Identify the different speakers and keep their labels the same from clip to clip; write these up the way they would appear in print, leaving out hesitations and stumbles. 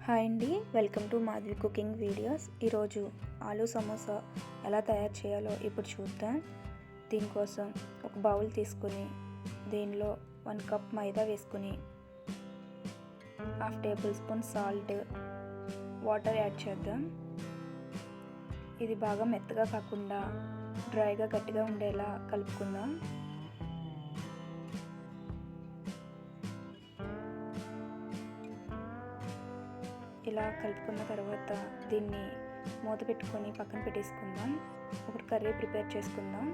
Speaker 1: Hi అండి, welcome to Madhavi cooking videos. ఈరోజు ఆలూ సమోసా ఎలా తయారు చేయాలో ఇప్పుడు చూద్దాం. దీనికోసం ఒక బౌల్ తీసుకుని దీనిలో 1 కప్ మైదా వేసుకుని 1/2 tablespoon salt, water add చేద్దాం. ఇది బాగా మెత్తగా కాకుండా డ్రైగా గట్టిగా ఉండేలా కలుపుకుందాం. ఇలా కలుపుకున్న తర్వాత దీన్ని మూత పెట్టుకొని పక్కన పెట్టేసుకుందాం. ఒక కర్రీ ప్రిపేర్ చేసుకుందాం.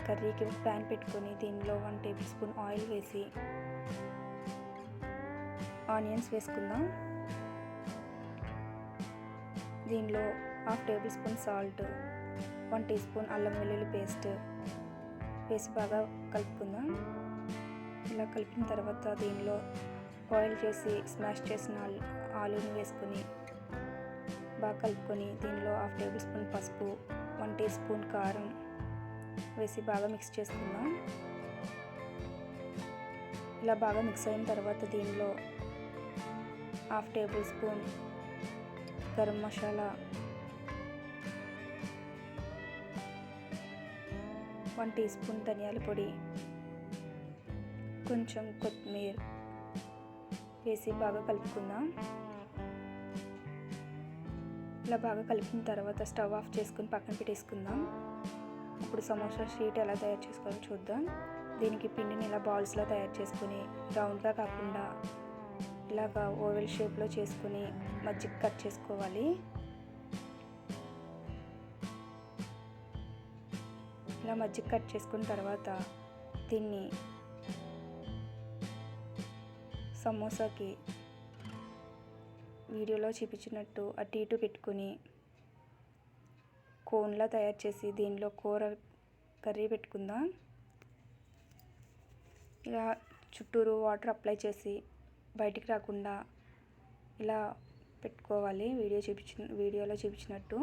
Speaker 1: కర్రీకి ఒక ప్యాన్ పెట్టుకొని దీనిలో 1 టేబుల్ స్పూన్ ఆయిల్ వేసి ఆనియన్స్ వేసుకుందాం. దీనిలో 1/2 tablespoon salt, 1 teaspoon అల్లం వెల్లుల్లి పేస్ట్ వేసి బాగా కలుపుకుందాం. ఇలా కలిపిన తర్వాత దీనిలో బాయిల్ చేసి స్మాష్ చేసిన ఆలూని వేసుకొని బాగా కలుపుకొని దీనిలో 1/2 టేబుల్ స్పూన్ పసుపు, 1 టీ స్పూన్ కారం వేసి బాగా మిక్స్ చేసుకుందాం. ఇలా బాగా మిక్స్ అయిన తర్వాత దీనిలో 1/2 tablespoon garam masala, 1 teaspoon ధనియాల పొడి, కొంచెం కొత్తిమీర వేసి బాగా కలుపుకుందాం. ఇలా బాగా కలిపిన తర్వాత స్టవ్ ఆఫ్ చేసుకుని పక్కన పెట్టేసుకుందాం. ఇప్పుడు సమోసా షీట్ ఎలా తయారు చేసుకోవాలో చూద్దాం. దీనికి పిండిని ఇలా బాల్స్లో తయారు చేసుకుని రౌండ్గా కాకుండా ఇలాగా ఓవెల్ షేప్లో చేసుకుని మధ్యకి కట్ చేసుకోవాలి. ఇలా మధ్యకి కట్ చేసుకున్న తర్వాత దీన్ని సమోసాకి వీడియోలో చూపించినట్టు అటు ఇటు పెట్టుకుని కోన్లా తయారు చేసి దీనిలో కర్రీ పెట్టుకుందాం. ఇలా చుట్టూరు వాటర్ అప్లై చేసి బయటికి రాకుండా ఇలా పెట్టుకోవాలి. వీడియోలో చూపించినట్టు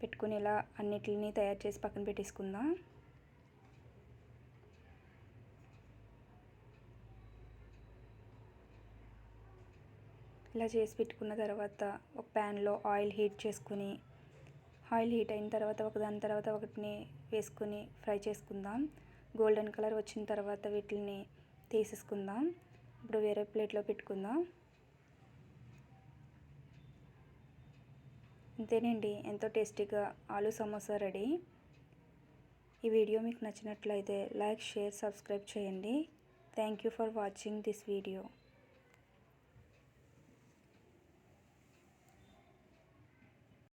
Speaker 1: పెట్టుకుని ఇలా అన్నిటిని తయారు చేసి పక్కన పెట్టేసుకుందాం. ఇలా చేసి పెట్టుకున్న తర్వాత ఒక ప్యాన్లో ఆయిల్ హీట్ చేసుకుని ఆయిల్ హీట్ అయిన తర్వాత ఒకదాని తర్వాత ఒకటిని వేసుకుని ఫ్రై చేసుకుందాం. గోల్డెన్ కలర్ వచ్చిన తర్వాత వీటిని తీసేసుకుందాం. ఇప్పుడు వేరే ప్లేట్లో పెట్టుకుందాం. అంతేనండి, ఎంతో టేస్టీగా ఆలూ సమోసా రెడీ. ఈ వీడియో మీకు నచ్చినట్లయితే లైక్, షేర్, సబ్స్క్రైబ్ చేయండి. Thank you for watching this video.